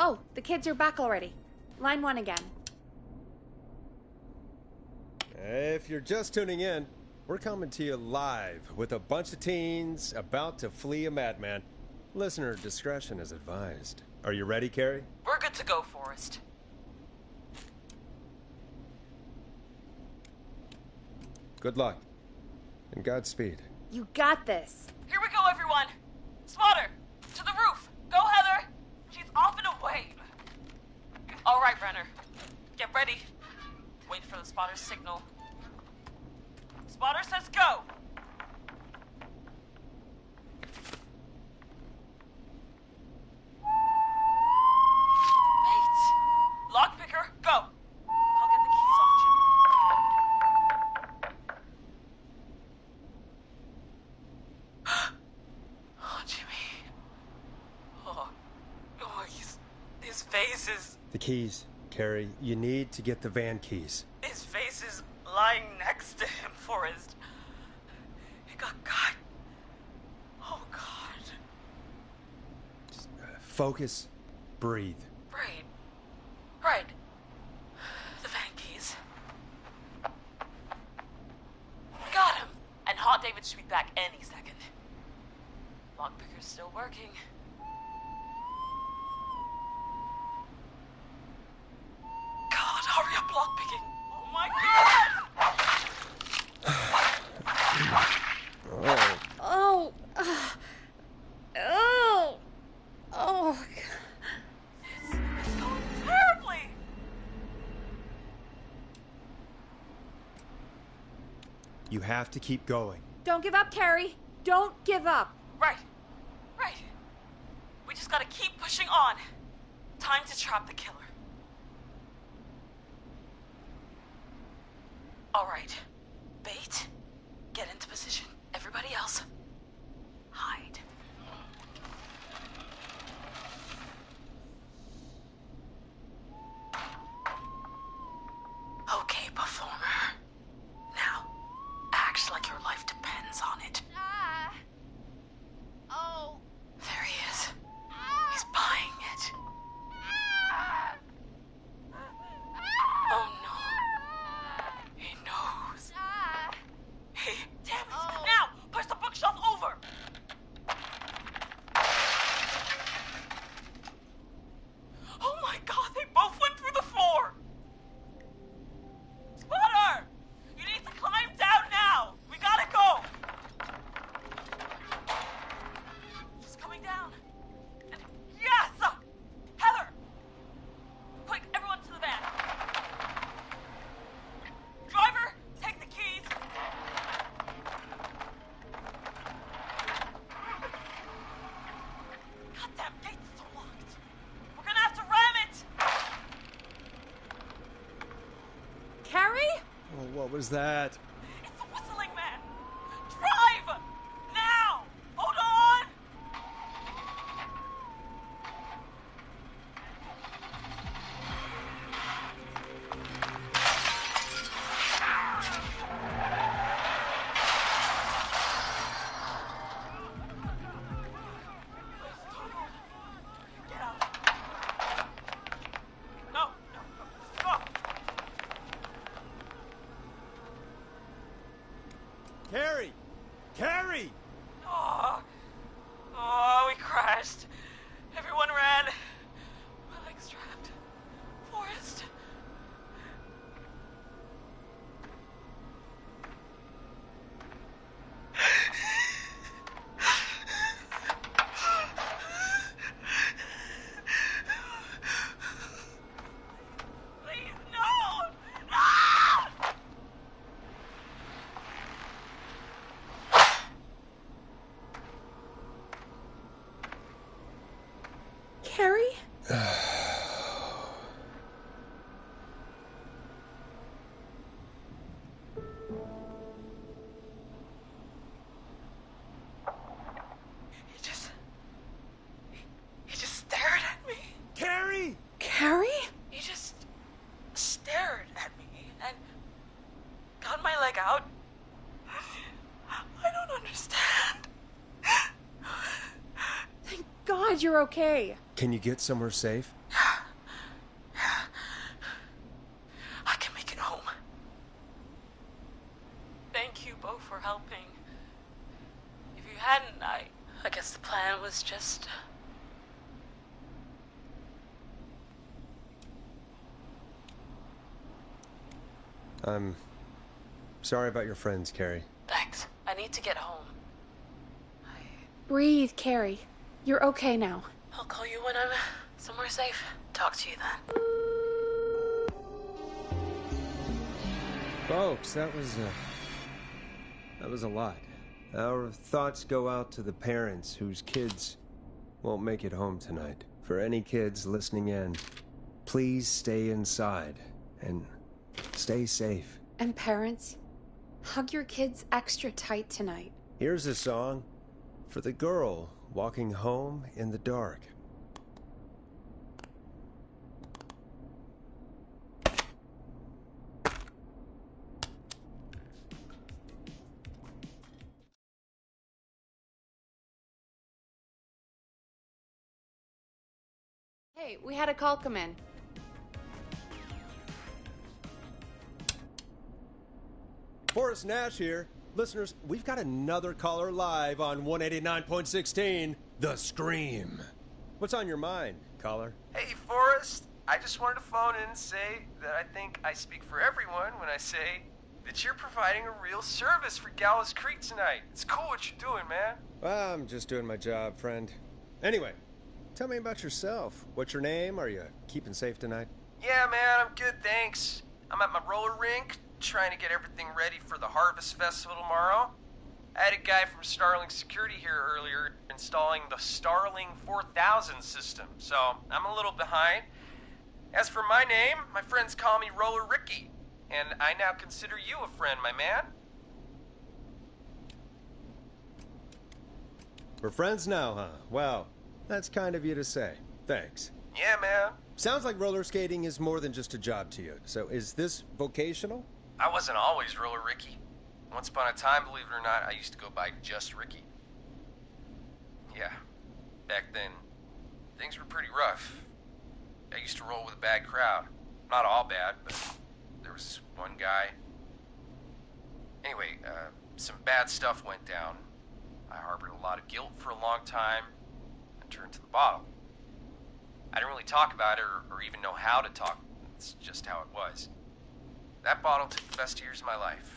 Oh, the kids are back already. Line 1 again. If you're just tuning in, we're coming to you live with a bunch of teens about to flee a madman. Listener discretion is advised. Are you ready, Carrie? We're good to go, Forrest. Good luck. And Godspeed. You got this. Here we go, everyone. Spotter, to the roof. Go, Heather. She's off and away. All right, Renner. Get ready. Wait for the spotter's signal. Spotter says go. Wait. Lockpicker, go. I'll get the keys off Jimmy. Oh, Jimmy. Oh, his face is... The keys, Carrie. You need to get the van keys. His face is lying next to him, Forrest. He got cut. Oh, God. Just, focus. Breathe. Right. The van keys. Got him. And Hot David should be back any second. Lockpicker's still working. God, hurry up, lockpicking. Oh, my God! Oh. Oh. Oh. This is going terribly. You have to keep going. Don't give up, Carrie. Don't give up. Right. We just gotta keep pushing on. Time to trap the killer. All right. Bait. Get into position. Everybody else, hide. Okay, performer. Now, act like your life depends on it. Oh. There he is. He's buying it. Oh no. He knows. Hey, damn it. Now, push the bookshelf over. Oh my God, they both went through the floor. Spotter! You need to climb down now. We gotta go. She's coming down. And yes! Heather! Quick, everyone to the van. Driver, take the keys. Goddamn gate's still locked. We're gonna have to ram it. Carrie? Oh, what was that? It's the whistling man. Drive! Now! Hold on! Get out. No. Stop. Carrie! Carrie! Oh, we crashed. Everyone ran. My leg's trapped. Forrest. Please, no! No! Carrie? He just stared at me. Carrie! Carrie? He just stared at me and got my leg out. I don't understand. Thank God you're okay. Can you get somewhere safe? Yeah, for helping. If you hadn't, I guess the plan was just... I'm sorry about your friends, Carrie. Thanks. I need to get home. Breathe, Carrie. You're okay now. I'll call you when I'm somewhere safe. Talk to you then. Folks, that was a lot. Our thoughts go out to the parents whose kids won't make it home tonight. For any kids listening in, please stay inside and stay safe. And parents, hug your kids extra tight tonight. Here's a song for the girl walking home in the dark. Hey, we had a call come in. Forrest Nash here. Listeners, we've got another caller live on 189.16, The Scream. What's on your mind, caller? Hey, Forrest. I just wanted to phone in and say that I think I speak for everyone when I say that you're providing a real service for Gallows Creek tonight. It's cool what you're doing, man. Well, I'm just doing my job, friend. Anyway, tell me about yourself. What's your name? Are you keeping safe tonight? Yeah, man, I'm good, thanks. I'm at my roller rink, trying to get everything ready for the Harvest Festival tomorrow. I had a guy from Starling Security here earlier installing the Starling 4000 system, so I'm a little behind. As for my name, my friends call me Roller Ricky, and I now consider you a friend, my man. We're friends now, huh? Well, that's kind of you to say. Thanks. Yeah, man. Sounds like roller skating is more than just a job to you. So is this vocational? I wasn't always Roller Ricky. Once upon a time, believe it or not, I used to go by just Ricky. Yeah, back then, things were pretty rough. I used to roll with a bad crowd. Not all bad, but there was this one guy. Anyway, some bad stuff went down. I harbored a lot of guilt for a long time and turned to the bottle. I didn't really talk about it or even know how to talk. It's just how it was. That bottle took the best years of my life.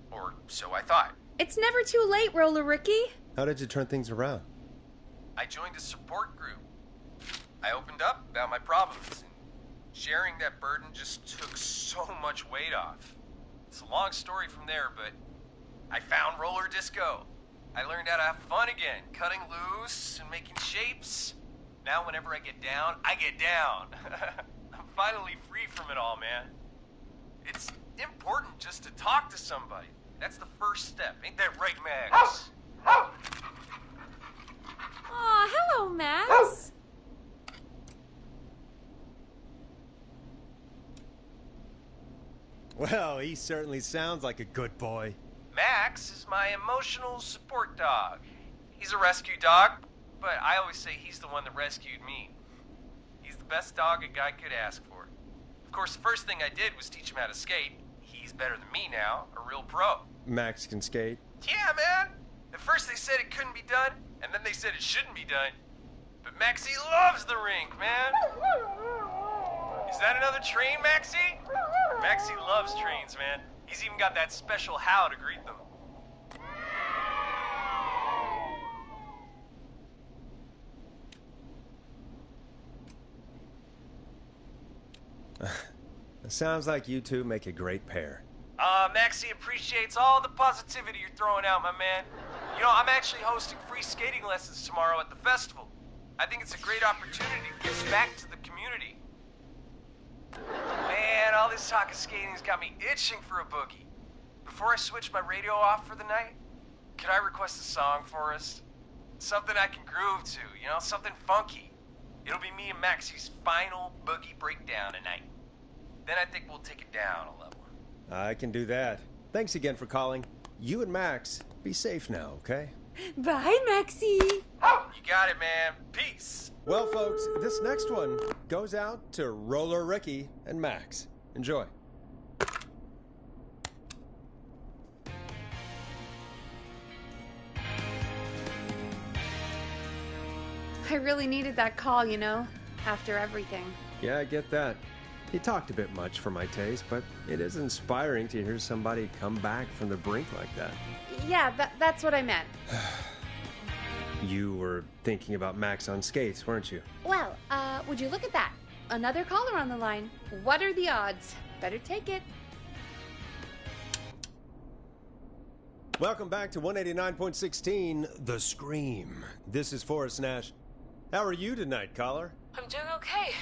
Or so I thought. It's never too late, Roller Ricky. How did you turn things around? I joined a support group. I opened up about my problems, and sharing that burden just took so much weight off. It's a long story from there, but I found roller disco. I learned how to have fun again, cutting loose and making shapes. Now whenever I get down, I get down. I'm finally free from it all, man. It's important just to talk to somebody. That's the first step. Ain't that right, Max? Aw, hello, Max. Well, he certainly sounds like a good boy. Max is my emotional support dog. He's a rescue dog, but I always say he's the one that rescued me. He's the best dog a guy could ask for. Of course, the first thing I did was teach him how to skate. He's better than me now, a real pro. Max can skate. Yeah, man. At first they said it couldn't be done, and then they said it shouldn't be done. But Maxie loves the rink, man. Is that another train, Maxie? Maxie loves trains, man. He's even got that special how to greet them. It sounds like you two make a great pair. Maxie appreciates all the positivity you're throwing out, my man. You know, I'm actually hosting free skating lessons tomorrow at the festival. I think it's a great opportunity to give back to the community. Man, all this talk of skating's got me itching for a boogie. Before I switch my radio off for the night, could I request a song for us? Something I can groove to, you know, something funky. It'll be me and Maxie's final boogie breakdown tonight. Then I think we'll take it down a level. I can do that. Thanks again for calling. You and Max, be safe now, okay? Bye, Maxie. You got it, man. Peace. Well, folks, this next one goes out to Roller Ricky and Max. Enjoy. I really needed that call, after everything. Yeah, I get that. He talked a bit much for my taste, but it is inspiring to hear somebody come back from the brink like that. Yeah, that's what I meant. You were thinking about Max on skates, weren't you? Well, would you look at that? Another caller on the line. What are the odds? Better take it. Welcome back to 189.16, The Scream. This is Forrest Nash. How are you tonight, caller? I'm doing okay.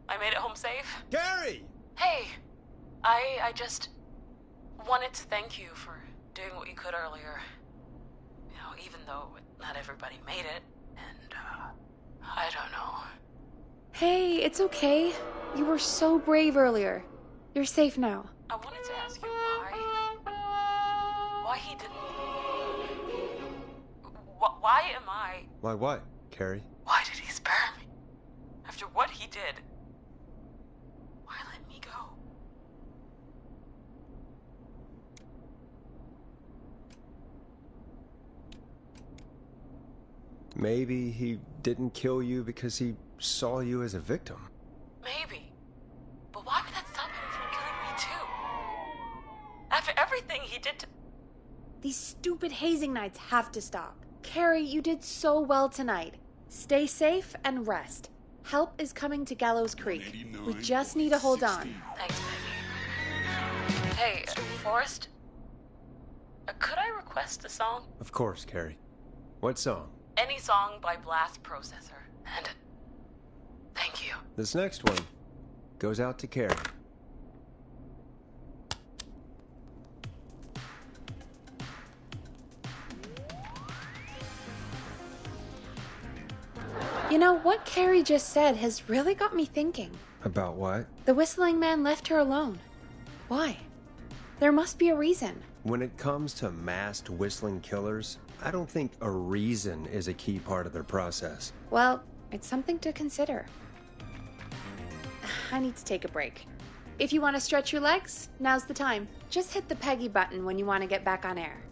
I made it home safe. Gary! Hey, I just wanted to thank you for doing what you could earlier. Even though not everybody made it, and, I don't know. Hey, it's okay. You were so brave earlier. You're safe now. I wanted to ask you why he didn't... Why am I... Why what, Carrie? Why did he spare me? After what he did, why let me go? Maybe he didn't kill you because he saw you as a victim. Maybe. But why would that stop him from killing me too? After everything he did to... These stupid hazing nights have to stop. Carrie, you did so well tonight. Stay safe and rest. Help is coming to Gallows Creek. We just need to hold on. Thanks, baby. Hey, Forrest? Could I request a song? Of course, Carrie. What song? Any song by Blast Processor. And thank you. This next one goes out to Carrie. What Carrie just said has really got me thinking. About what? The whistling man left her alone. Why? There must be a reason. When it comes to masked whistling killers, I don't think a reason is a key part of their process. Well, it's something to consider. I need to take a break. If you want to stretch your legs, now's the time. Just hit the Peggy button when you want to get back on air.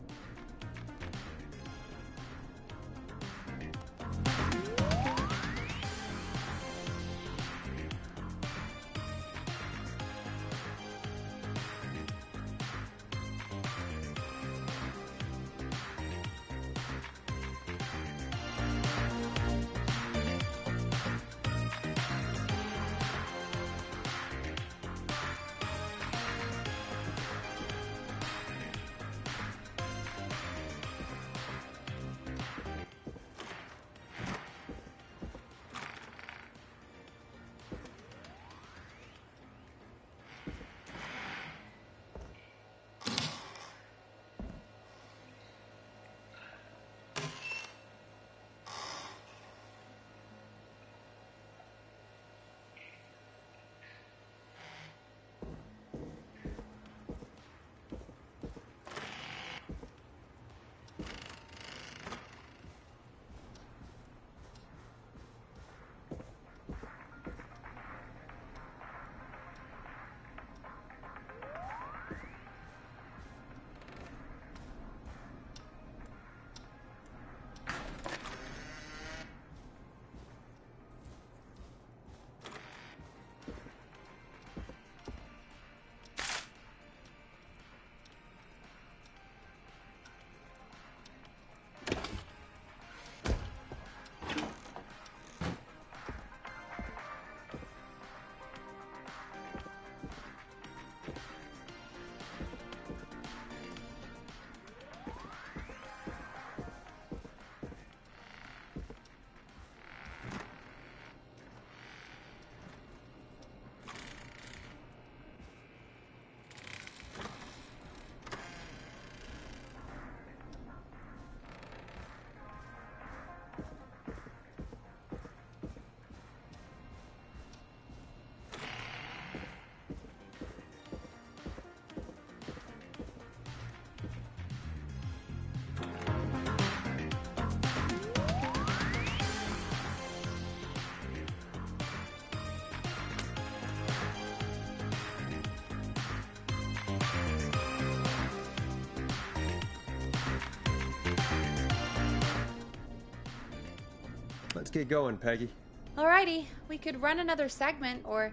Let's get going, Peggy. Alrighty, we could run another segment or...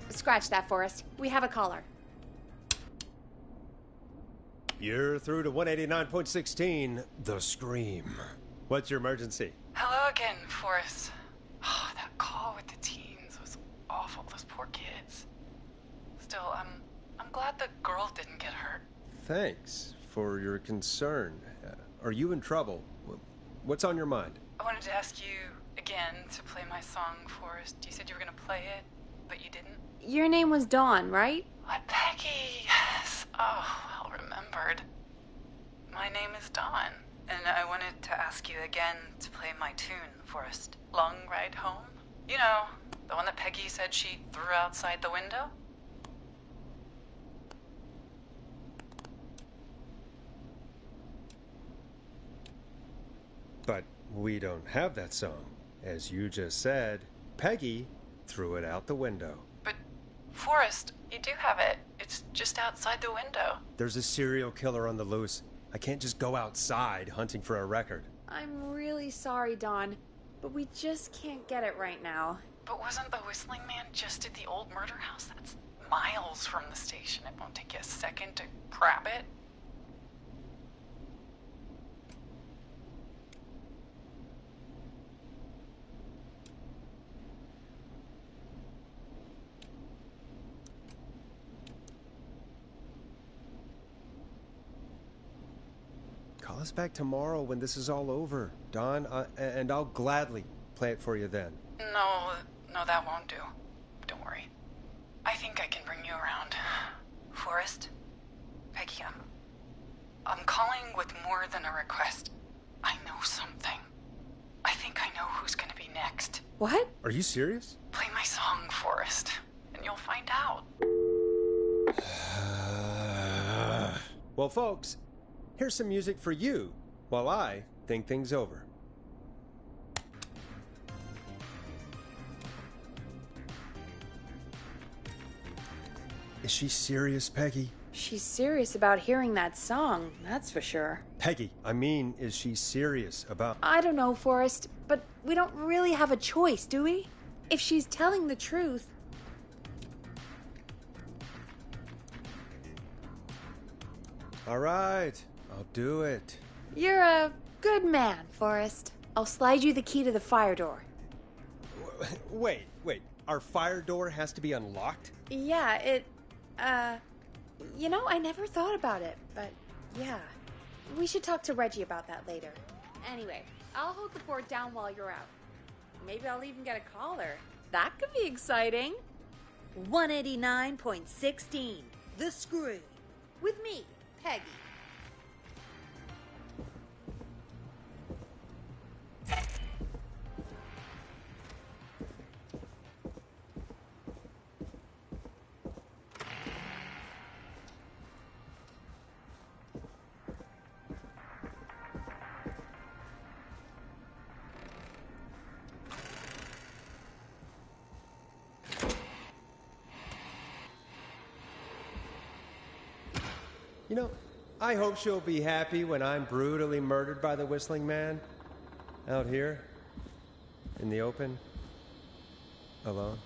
Scratch that, Forrest. We have a caller. You're through to 189.16, The Scream. What's your emergency? Hello again, Forrest. Oh, that call with the teens was awful. Those poor kids. Still, I'm glad the girl didn't get hurt. Thanks for your concern. Are you in trouble? What's on your mind? I wanted to ask you again to play my song, Forrest. You said you were going to play it, but you didn't. Your name was Dawn, right? What, Peggy? Yes. Oh, well remembered. My name is Dawn, and I wanted to ask you again to play my tune, Forrest. Long Ride Home? You know, the one that Peggy said she threw outside the window? But we don't have that song. As you just said, Peggy threw it out the window. But, Forrest, you do have it. It's just outside the window. There's a serial killer on the loose. I can't just go outside hunting for a record. I'm really sorry, Dawn, but we just can't get it right now. But wasn't the Whistling Man just at the old murder house? That's miles from the station. It won't take you a second to grab it. Call us back tomorrow when this is all over, Dawn, and I'll gladly play it for you then. No, that won't do. Don't worry. I think I can bring you around. Forrest? Peggy, I'm calling with more than a request. I know something. I think I know who's gonna be next. What? Are you serious? Play my song, Forrest, and you'll find out. Well, folks, here's some music for you while I think things over. Is she serious, Peggy? She's serious about hearing that song, that's for sure. Peggy, I mean, is she serious about... I don't know, Forrest, but we don't really have a choice, do we? If she's telling the truth... All right, I'll do it. You're a good man, Forrest. I'll slide you the key to the fire door. Wait. Our fire door has to be unlocked? Yeah, you know, I never thought about it, but yeah. We should talk to Reggie about that later. Anyway, I'll hold the fort down while you're out. Maybe I'll even get a caller. That could be exciting. 189.16, The Screw. With me, Peggy. You know, I hope she'll be happy when I'm brutally murdered by the Whistling Man. Out here, in the open, alone.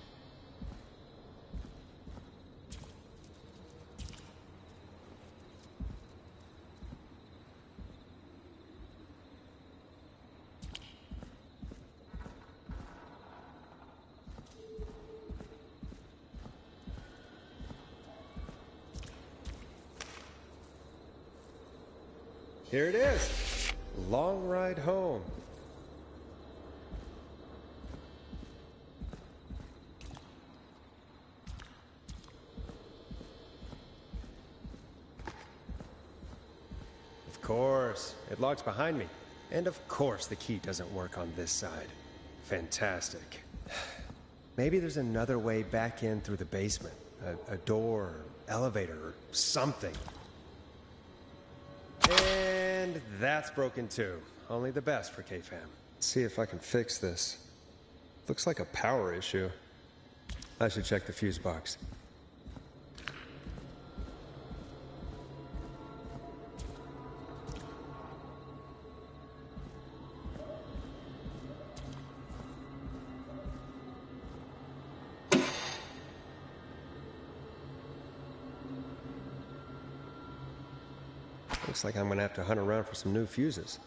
Here it is. Long Ride Home. Of course, it locks behind me. And of course the key doesn't work on this side. Fantastic. Maybe there's another way back in through the basement. A door, elevator, or something. And that's broken too. Only the best for K-Fam. See if I can fix this. Looks like a power issue. I should check the fuse box. Looks like I'm gonna have to hunt around for some new fuses.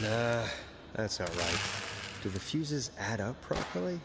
Nah, that's not right. Do the fuses add up properly?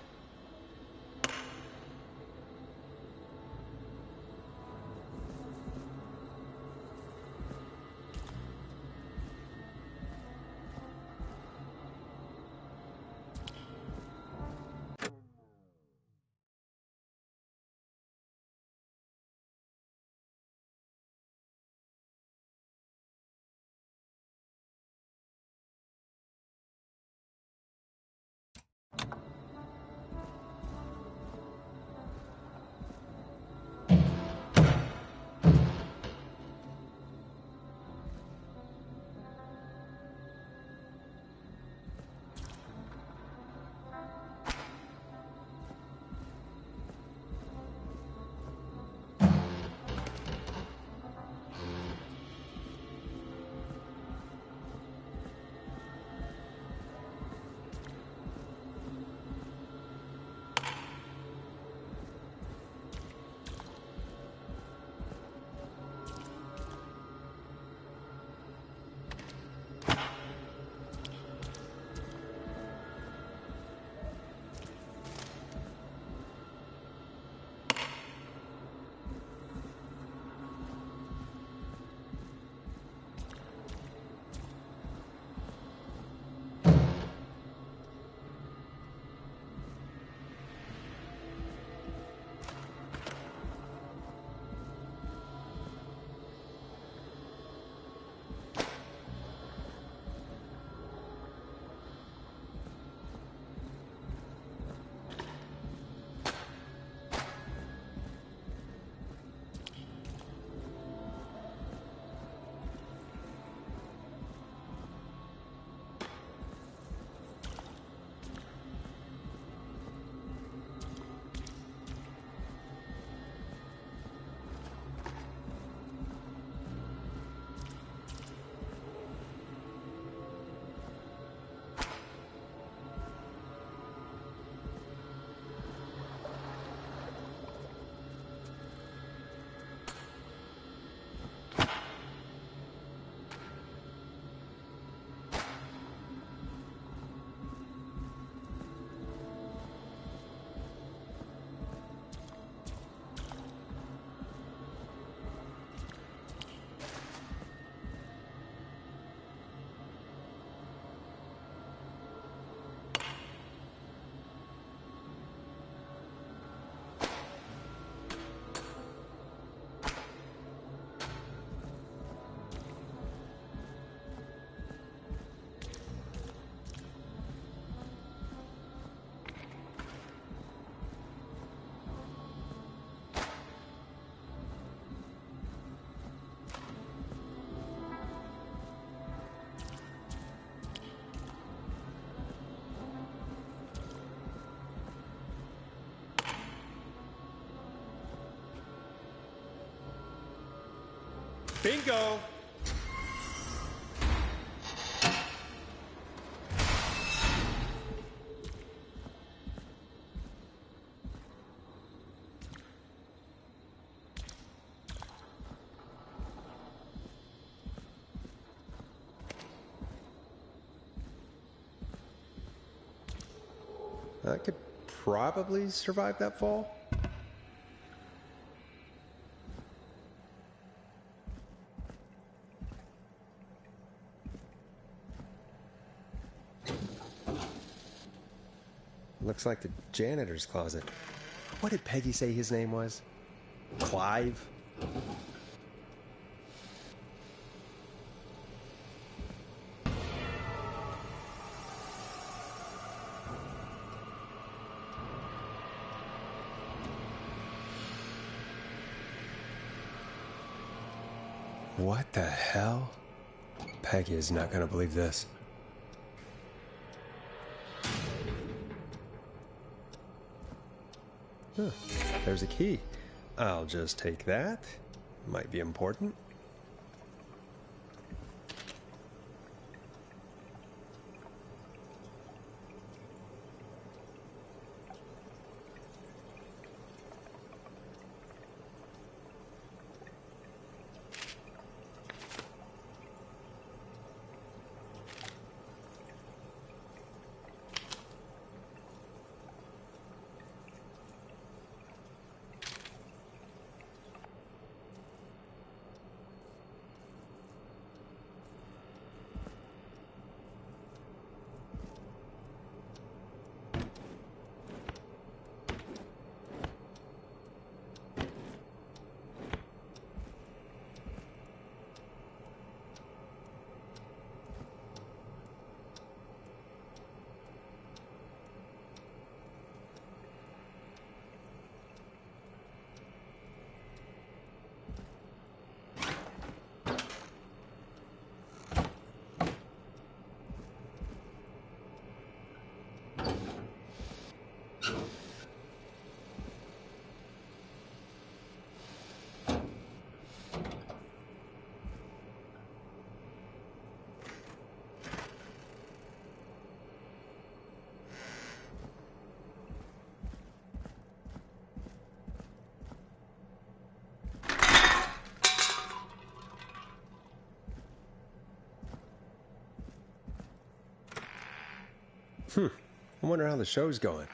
Bingo! I could probably survive that fall. Looks like the janitor's closet. What did Peggy say his name was? Clive? What the hell? Peggy is not gonna believe this. Huh, there's a key. I'll just take that. Might be important. I wonder how the show's going.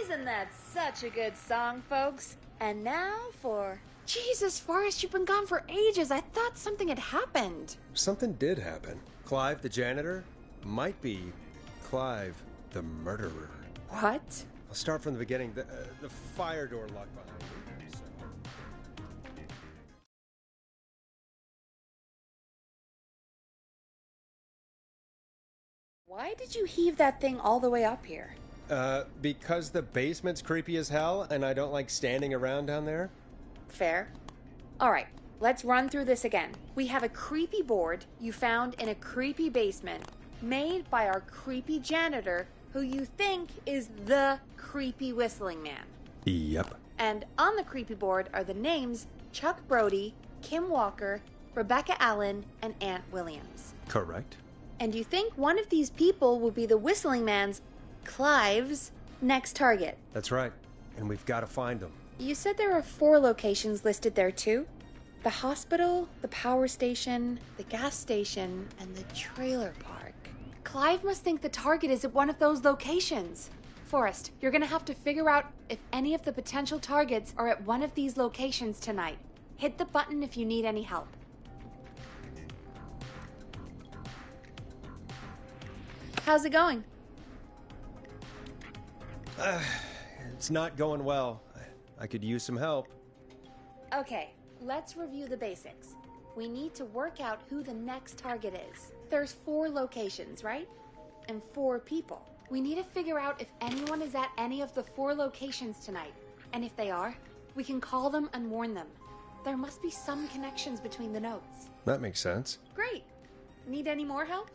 Isn't that such a good song, folks? And now for... Jesus, Forrest, you've been gone for ages. I thought something had happened. Something did happen. Clive, the janitor, might be Clive, the murderer. What? I'll start from the beginning. The fire door locked behind me. Why did you heave that thing all the way up here? Because the basement's creepy as hell, and I don't like standing around down there. Fair. All right, let's run through this again. We have a creepy board you found in a creepy basement made by our creepy janitor who you think is the creepy whistling man. Yep. And on the creepy board are the names Chuck Brody, Kim Walker, Rebecca Allen, and Aunt Williams. Correct. And you think one of these people will be the whistling man's, Clive's, next target. That's right. And we've got to find them. You said there are 4 locations listed there too? The hospital, the power station, the gas station, and the trailer park. Clive must think the target is at one of those locations. Forrest, you're gonna have to figure out if any of the potential targets are at one of these locations tonight. Hit the button if you need any help. How's it going? It's not going well. I could use some help. Okay, let's review the basics. We need to work out who the next target is. There's 4 locations, right? And 4 people. We need to figure out if anyone is at any of the 4 locations tonight. And if they are, we can call them and warn them. There must be some connections between the notes. That makes sense. Great. Need any more help?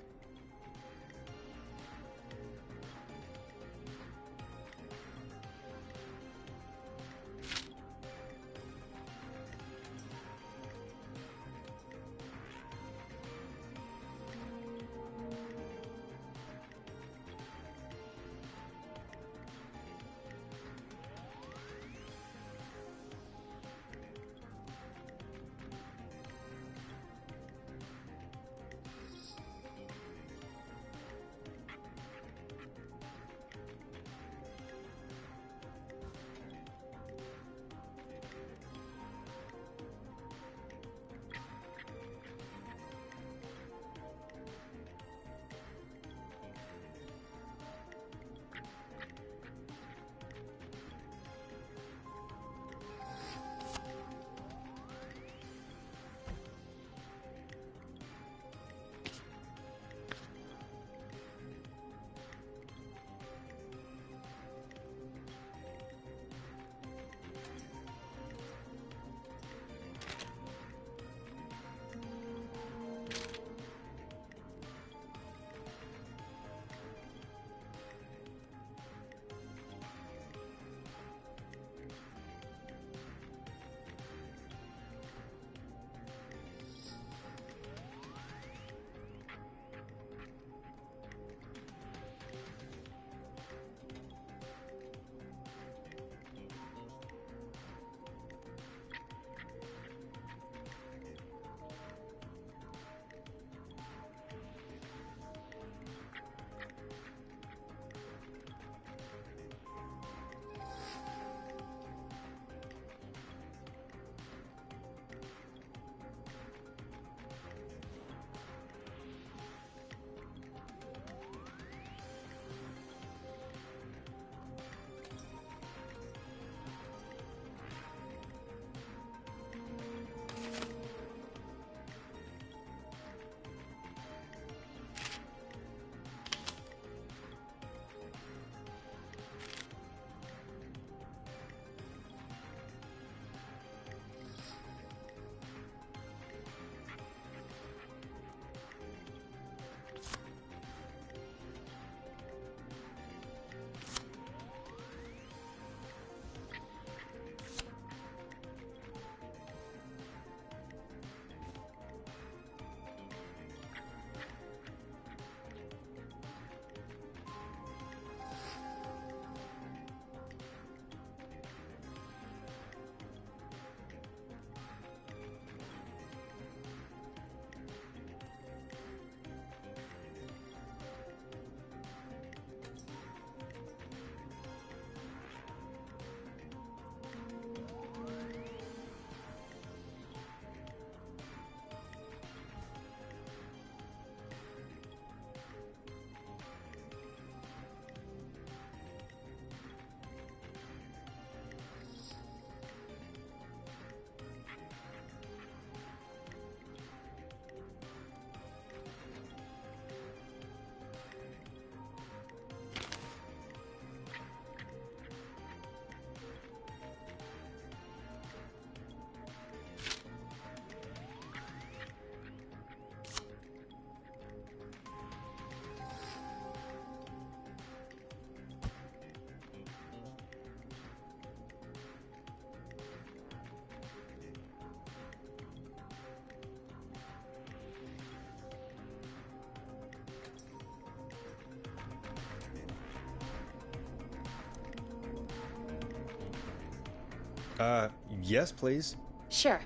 Yes, please. Sure.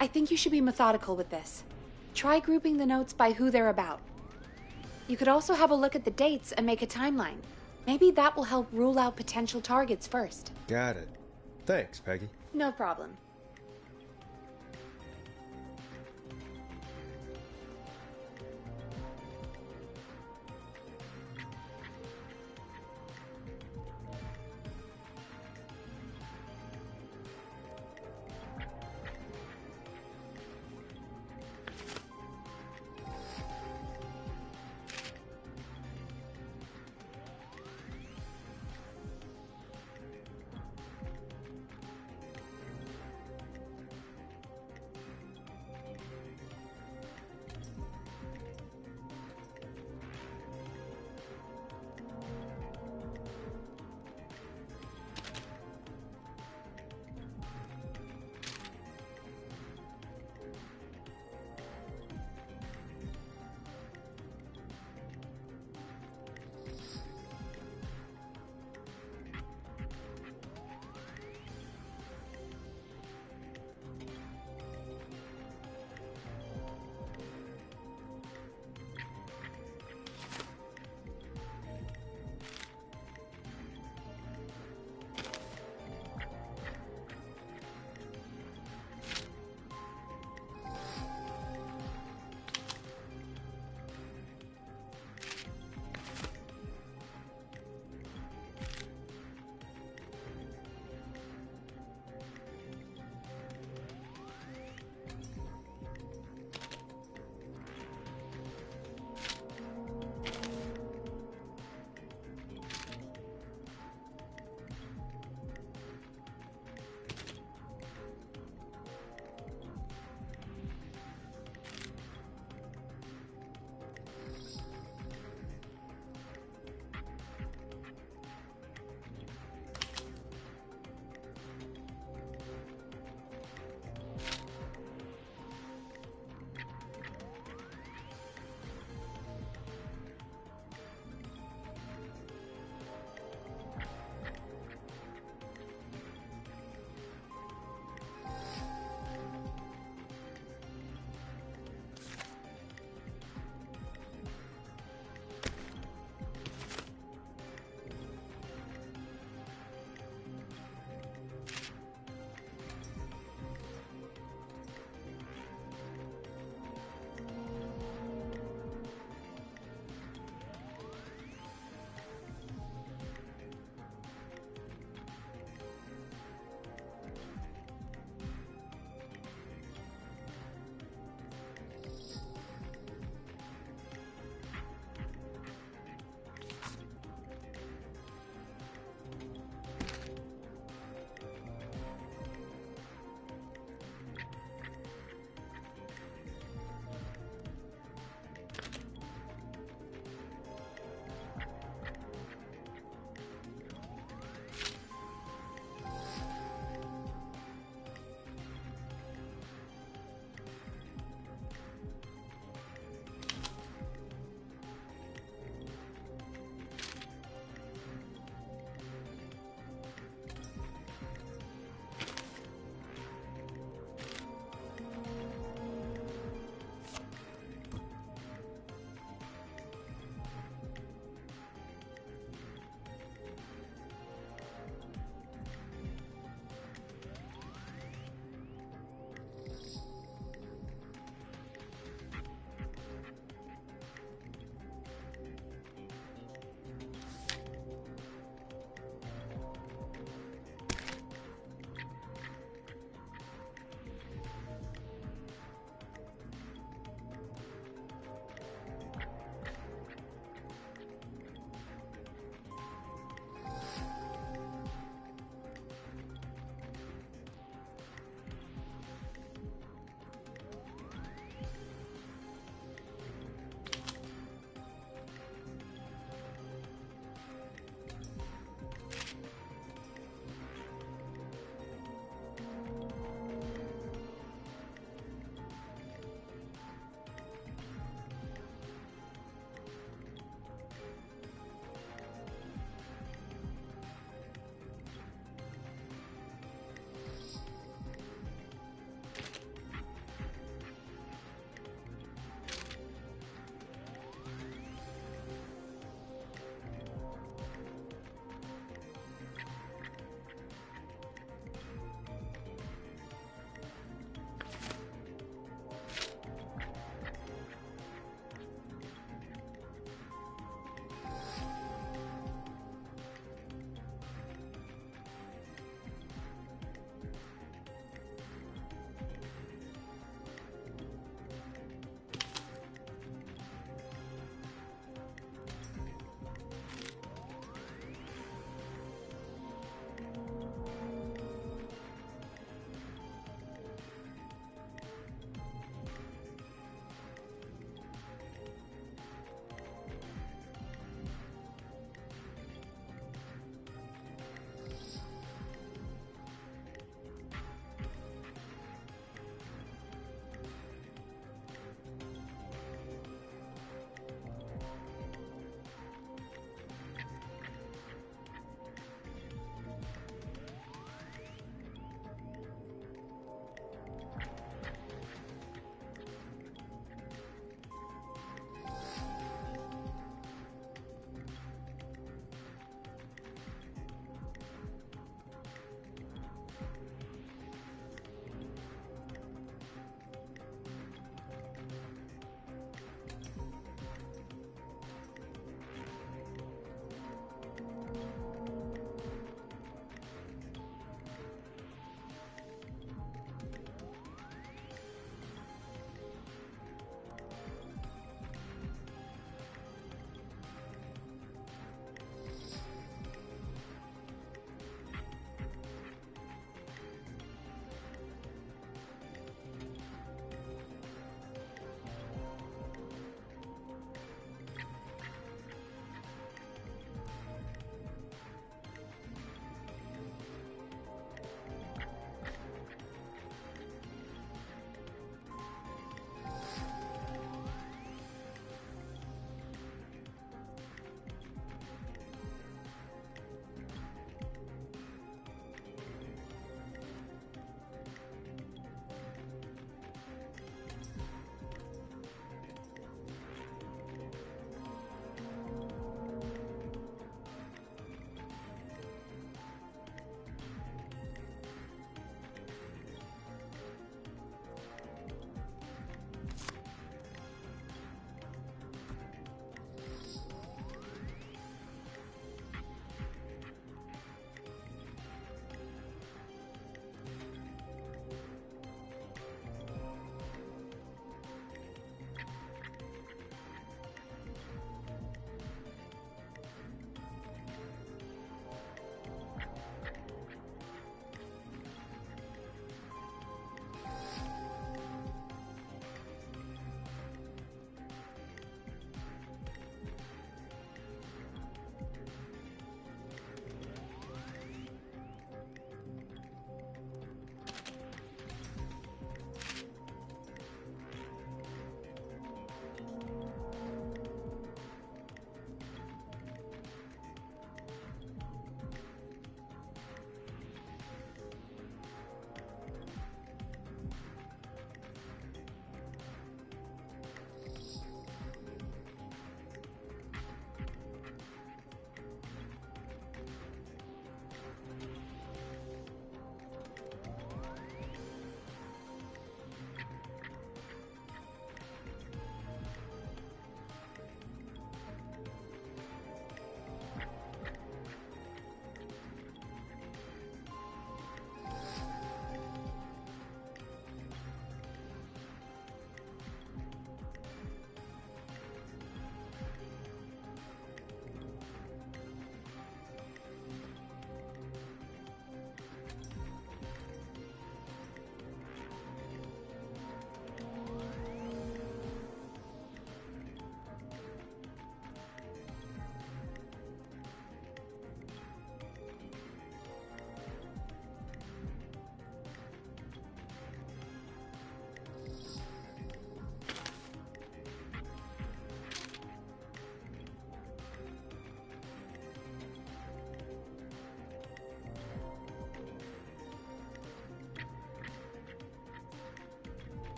I think you should be methodical with this. Try grouping the notes by who they're about. You could also have a look at the dates and make a timeline. Maybe that will help rule out potential targets first. Got it. Thanks, Peggy. No problem.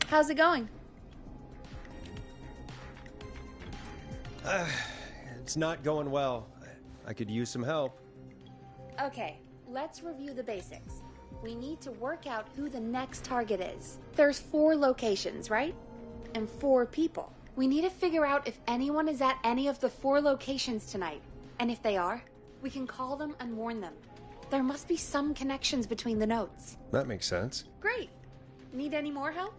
How's it going? It's not going well. I could use some help. Okay, let's review the basics. We need to work out who the next target is. There's 4 locations, right? And 4 people. We need to figure out if anyone is at any of the 4 locations tonight. And if they are, we can call them and warn them. There must be some connections between the notes. That makes sense. Great. Need any more help?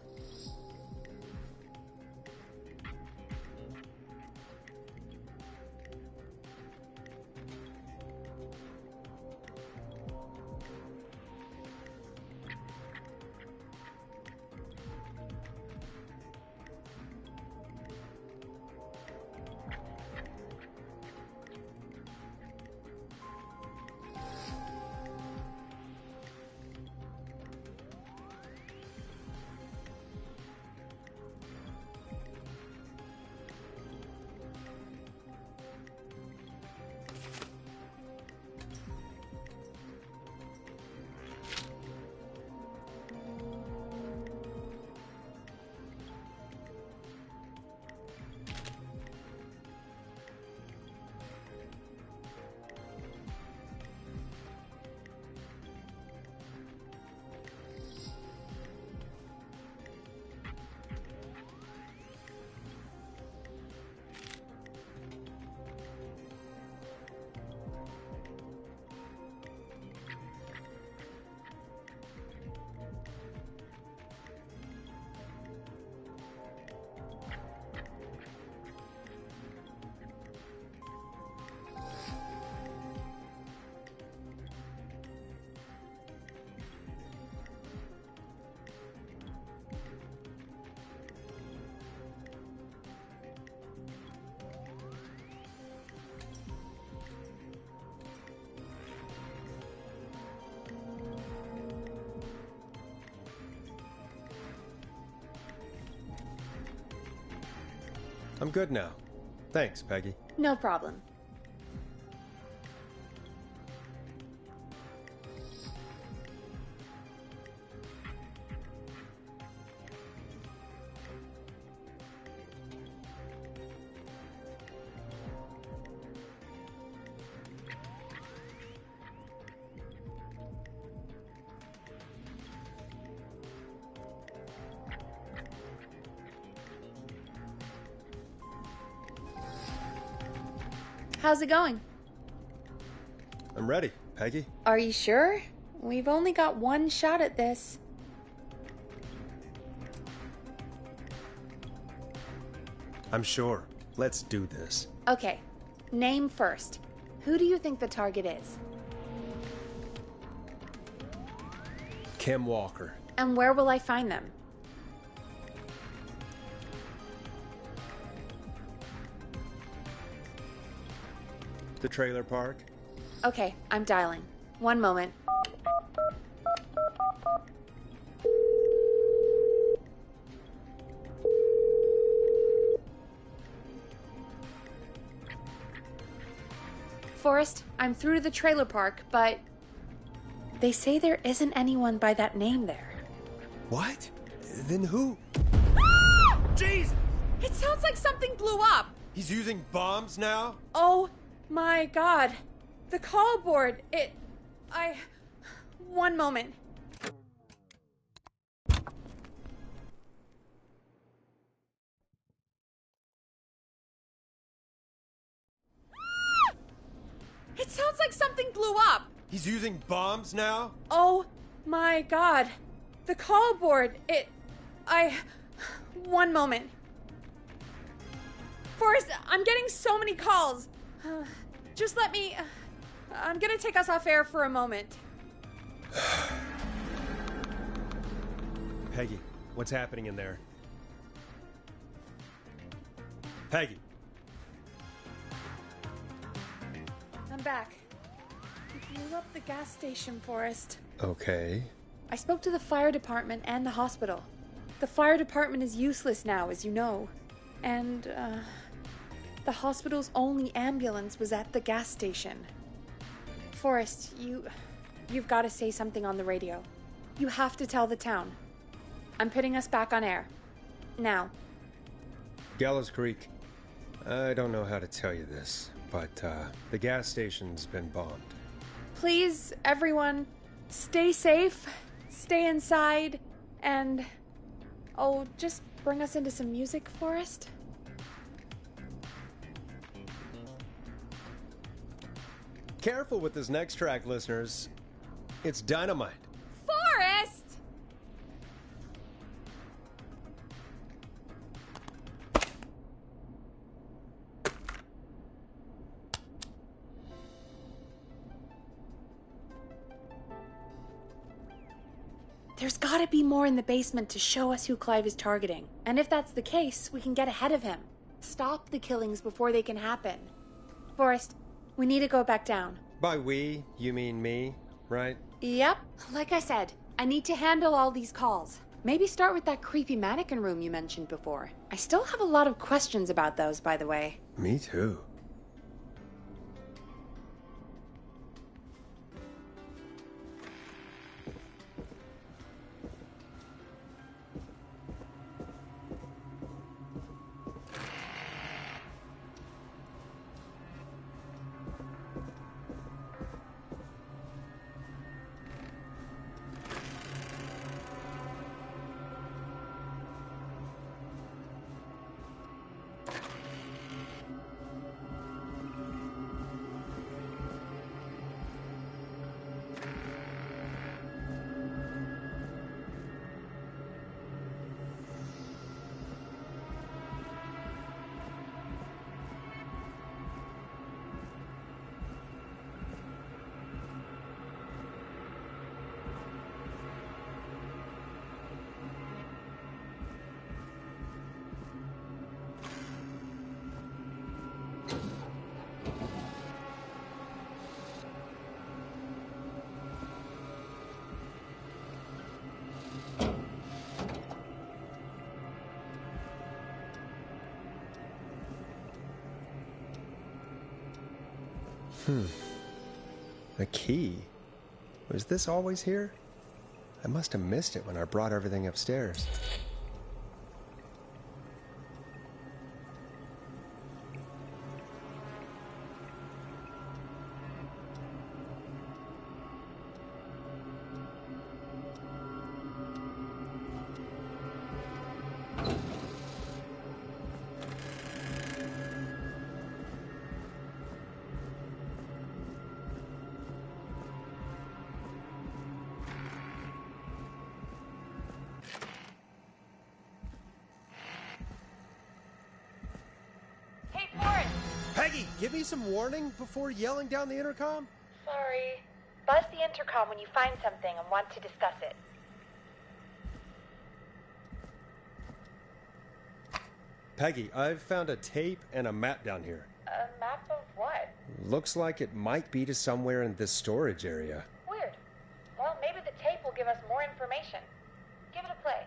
I'm good now. Thanks, Peggy. No problem. How's it going? I'm ready, Peggy. Are you sure? We've only got one shot at this. I'm sure. Let's do this. Okay, name first. Who do you think the target is? Kim Walker. And where will I find them? The trailer park. Okay, I'm dialing. One moment. Forrest, I'm through to the trailer park, but they say there isn't anyone by that name there. What? Then who? Jeez! It sounds like something blew up! He's using bombs now? Oh my god. The call board, one moment. It sounds like something blew up! He's using bombs now? Oh my god. The call board, one moment. Forrest, I'm getting so many calls. Just let me... I'm gonna take us off air for a moment. Peggy, what's happening in there? Peggy. I'm back. We blew up the gas station, Forrest. Okay. I spoke to the fire department and the hospital. The fire department is useless now, as you know. And, the hospital's only ambulance was at the gas station. Forrest, you've got to say something on the radio. You have to tell the town. I'm putting us back on air. now? Gallows Creek. I don't know how to tell you this, but the gas station's been bombed. Please, everyone, stay safe, stay inside, and... oh, just bring us into some music, Forrest. Careful with this next track, listeners. It's dynamite. Forrest! There's gotta be more in the basement to show us who Clive is targeting. And if that's the case, we can get ahead of him. Stop the killings before they can happen. Forrest, we need to go back down. By we, you mean me, right? Yep. Like I said, I need to handle all these calls. Maybe start with that creepy mannequin room you mentioned before. I still have a lot of questions about those, by the way. Me too. A key? Was this always here? I must have missed it when I brought everything upstairs. Peggy, give me some warning before yelling down the intercom? Sorry. Buzz the intercom when you find something and want to discuss it. Peggy, I've found a tape and a map down here. A map of what? Looks like it might be to somewhere in this storage area. Weird. Well, maybe the tape will give us more information. Give it a play.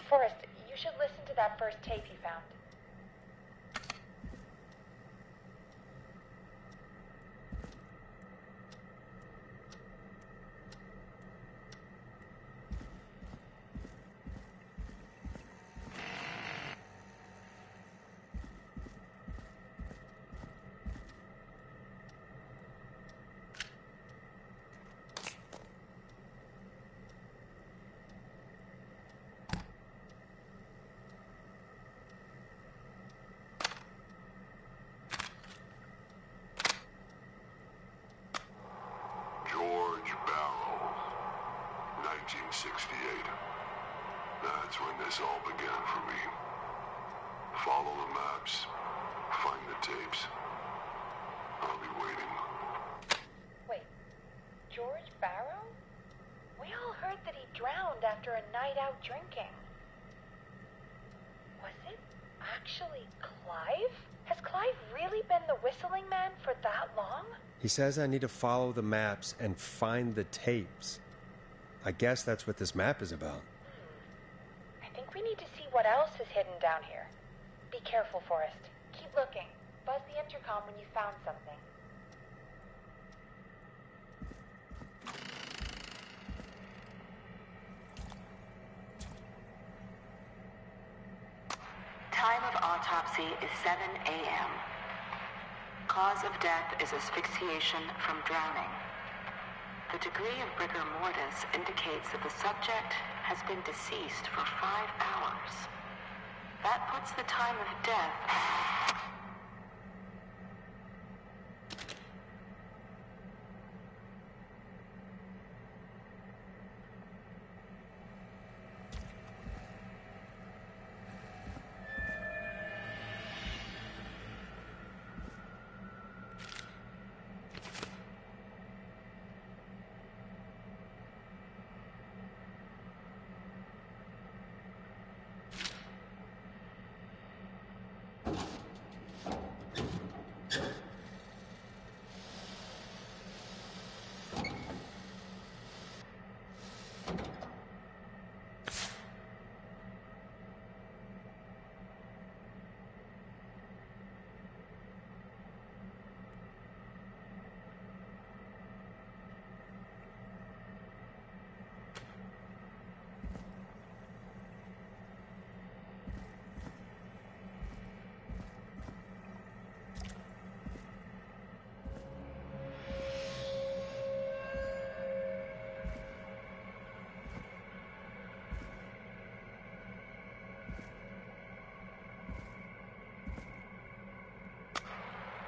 Forrest, you should listen to that first tape you found. 68. That's when this all began for me. Follow the maps. Find the tapes. I'll be waiting. Wait, George Barrow? We all heard that he drowned after a night out drinking. Was it actually Clive? Has Clive really been the whistling man for that long? He says I need to follow the maps and find the tapes. I guess that's what this map is about. I think we need to see what else is hidden down here. Be careful, Forrest. Keep looking. Buzz the intercom when you found something. Time of autopsy is 7 a.m. Cause of death is asphyxiation from drowning. The degree of rigor mortis indicates that the subject has been deceased for 5 hours. That puts the time of death...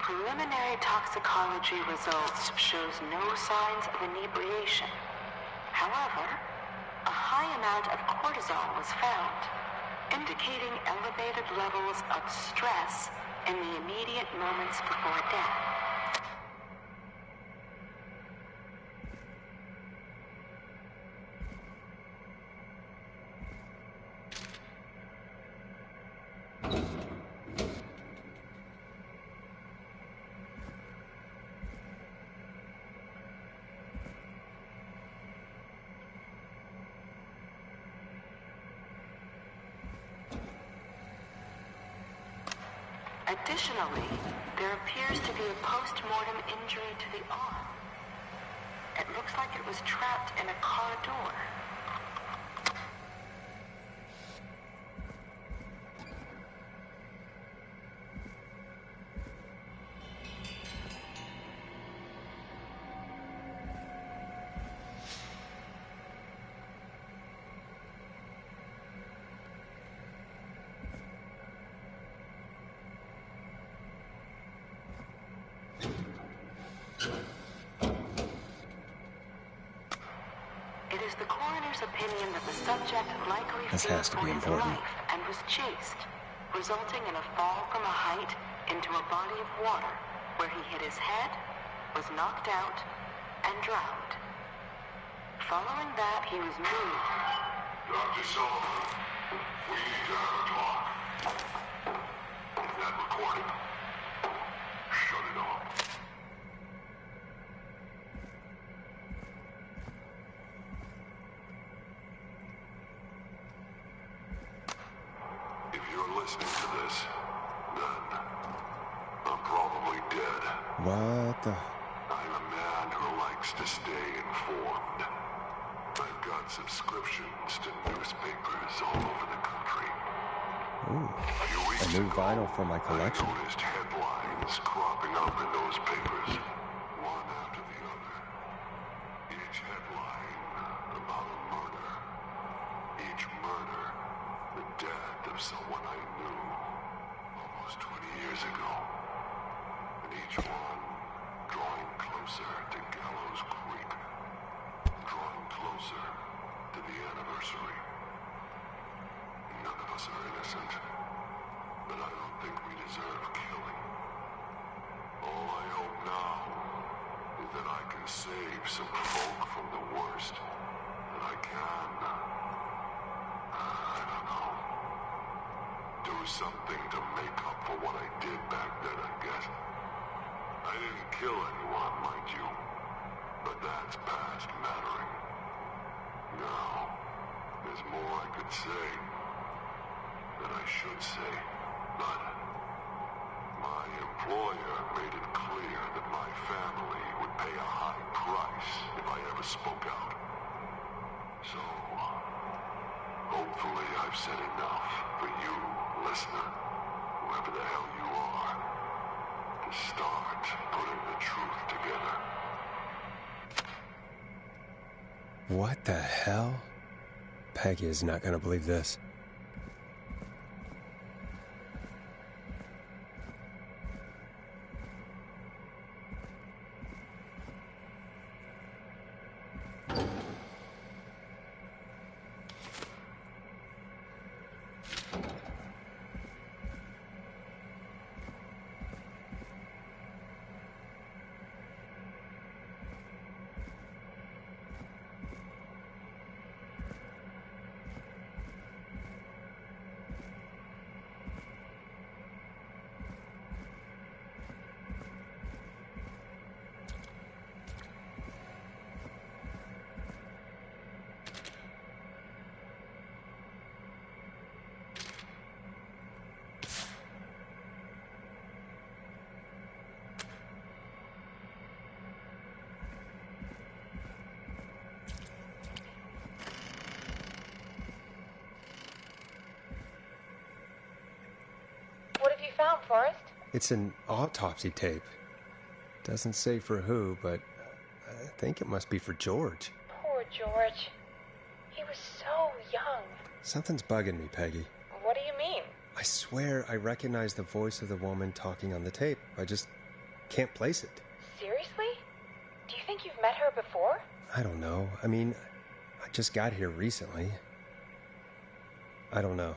Preliminary toxicology results shows no signs of inebriation. However, a high amount of cortisol was found, indicating elevated levels of stress in the immediate moments before death. Additionally, there appears to be a post-mortem injury to the arm. It looks like it was trapped in a car door. It is the coroner's opinion that the subject likely feared for his life and was chased, resulting in a fall from a height into a body of water where he hit his head, was knocked out, and drowned. Following that, he was moved. Dr. Sullivan, we need to have a talk. Is that recording? Shut it off. If you're listening to this, then I'm probably dead. What the... I'm a man who likes to stay informed. I've got subscriptions to newspapers all over the country. Ooh, A few weeks a new ago, vinyl for my collection. I noticed headlines cropping up in those papers, one after the other. Each headline about a murder. Each murder, the death of someone I knew almost 20 years ago. And each one drawing closer to Gallows Creek. Drawing closer to the end. innocent, but I don't think we deserve killing. All I hope now is that I can save some folk from the worst. That I can, I don't know, do something to make up for what I did back then, I guess. I didn't kill anyone, mind you, but that's past mattering. Now, there's more I could say, that I should say, but my employer made it clear that my family would pay a high price if I ever spoke out. So, hopefully I've said enough for you, listener, whoever the hell you are, to start putting the truth together. What the hell? Peggy is not gonna believe this. Found, Forrest? It's an autopsy tape. Doesn't say for who, but I think it must be for George. Poor George. He was so young. Something's bugging me, Peggy. What do you mean? I swear I recognize the voice of the woman talking on the tape. I just can't place it. Seriously? Do you think you've met her before? I don't know. I mean, I just got here recently. I don't know.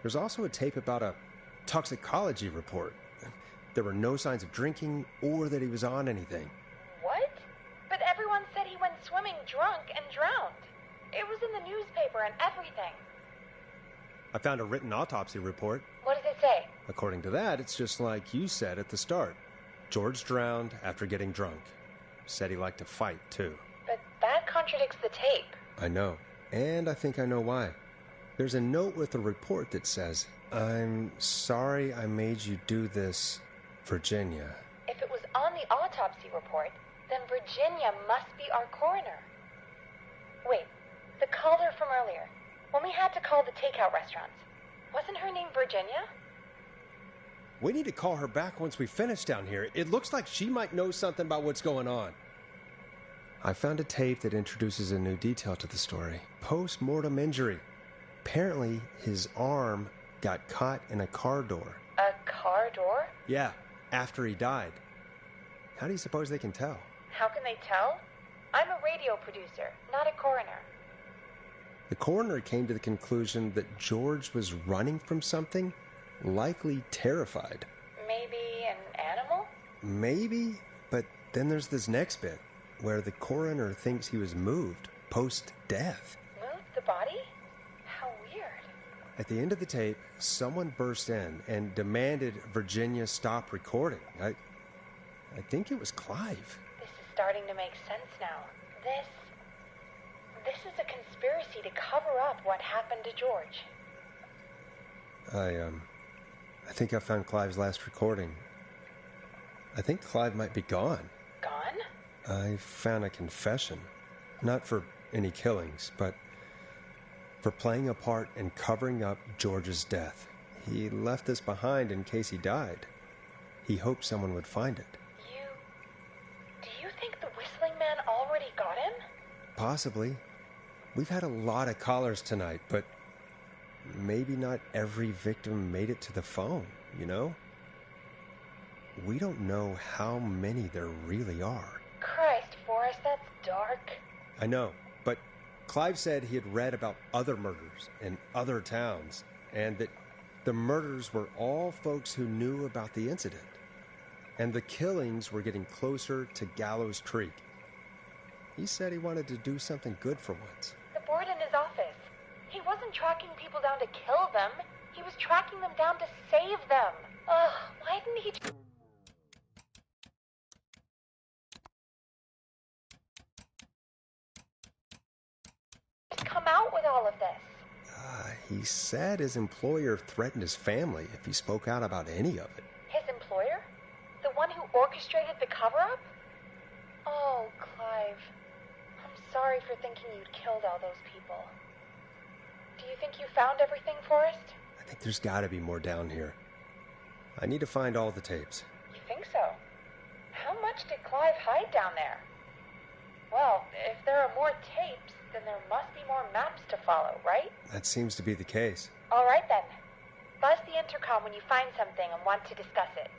There's also a tape about a toxicology report. There were no signs of drinking or that he was on anything. What? But everyone said he went swimming drunk and drowned. It was in the newspaper and everything. I found a written autopsy report. What does it say? According to that, it's just like you said at the start. George drowned after getting drunk. Said he liked to fight, too. But that contradicts the tape. I know. And I think I know why. There's a note with a report that says, "I'm sorry I made you do this, Virginia." If it was on the autopsy report, then Virginia must be our coroner. Wait, the caller from earlier, when we had to call the takeout restaurants, wasn't her name Virginia? We need to call her back once we finish down here. It looks like she might know something about what's going on. I found a tape that introduces a new detail to the story. Post-mortem injury. Apparently, his arm got caught in a car door. A car door? Yeah, after he died. How do you suppose they can tell? How can they tell? I'm a radio producer, not a coroner. The coroner came to the conclusion that George was running from something, likely terrified. Maybe an animal? Maybe, but then there's this next bit, where the coroner thinks he was moved post-death. Moved the body? How weird. At the end of the tape, someone burst in and demanded Virginia stop recording. I think it was Clive. This is starting to make sense now. This is a conspiracy to cover up what happened to George. I think I found Clive's last recording. I think Clive might be gone. Gone? I found a confession. Not for any killings, but for playing a part in covering up George's death. He left this behind in case he died. He hoped someone would find it. Do you think the Whistling Man already got him? Possibly. We've had a lot of callers tonight, but maybe not every victim made it to the phone, you know? We don't know how many there really are. Christ, Forrest, that's dark. I know, but Clive said he had read about other murders in other towns, and that the murders were all folks who knew about the incident, and the killings were getting closer to Gallows Creek. He said he wanted to do something good for once. The board in his office. He wasn't tracking people down to kill them. He was tracking them down to save them. Ugh, why didn't he just come out with all of this? He said his employer threatened his family if he spoke out about any of it. His employer? The one who orchestrated the cover-up? Oh, Clive. I'm sorry for thinking you'd killed all those people. Do you think you found everything, Forrest? I think there's gotta be more down here. I need to find all the tapes. You think so? How much did Clive hide down there? Well, if there are more tapes, then there must be more maps to follow, right? That seems to be the case. All right, then. Buzz the intercom when you find something and want to discuss it.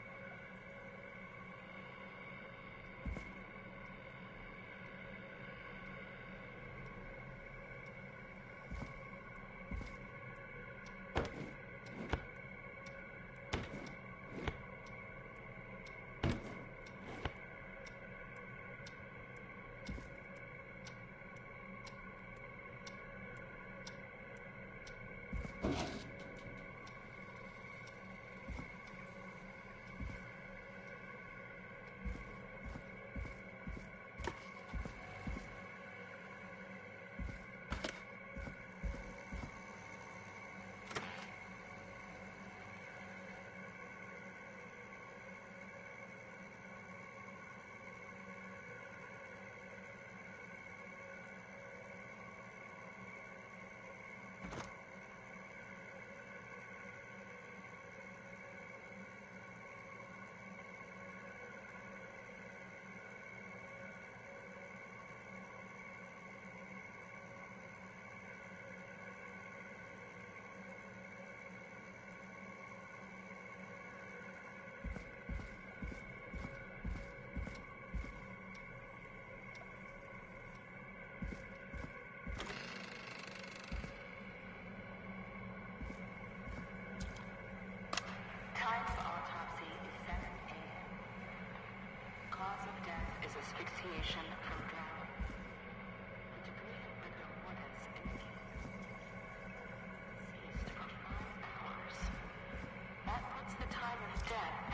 Time of autopsy is 7 a.m. Cause of death is asphyxiation from drowning. The degree of rigor mortis indicates ceased for 5 hours. That puts the time of death.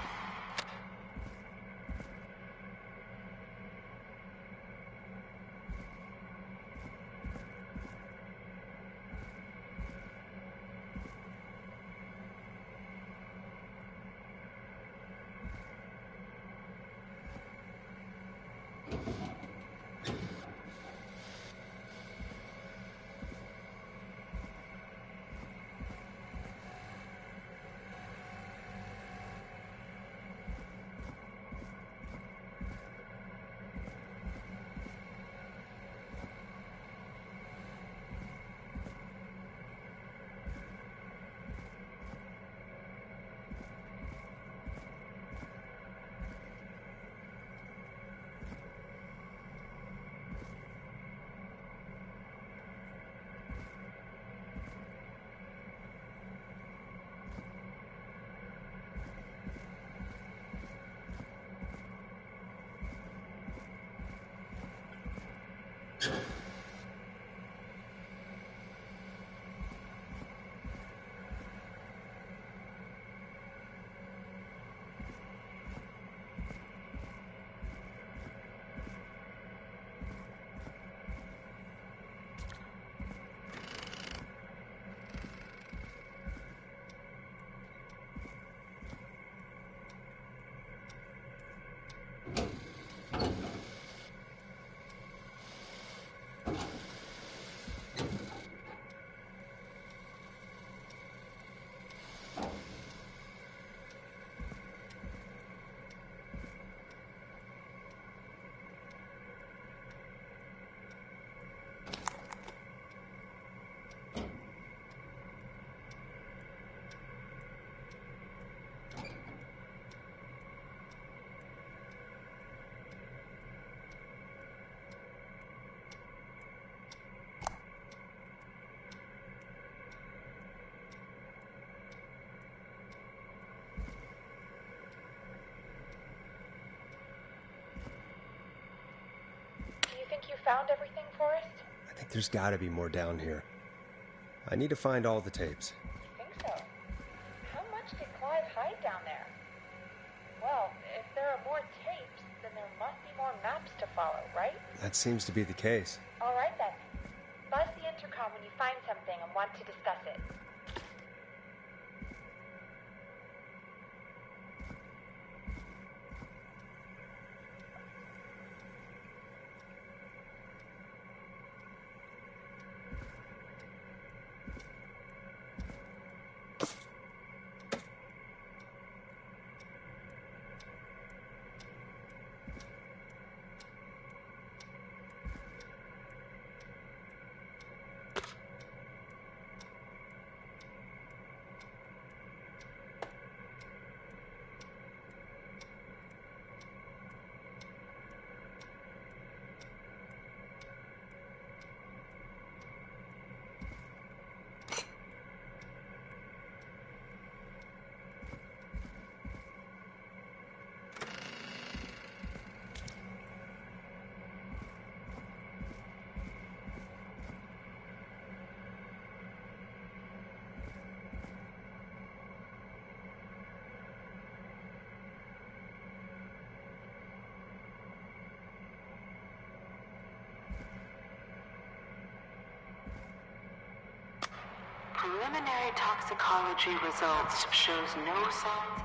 think you found everything, Forrest? I think there's gotta be more down here. I need to find all the tapes. Think so? How much did Clive hide down there? Well, if there are more tapes, then there must be more maps to follow, right? That seems to be the case. All right then. Buzz the intercom when you find something and want to discuss it. Preliminary toxicology results shows no signs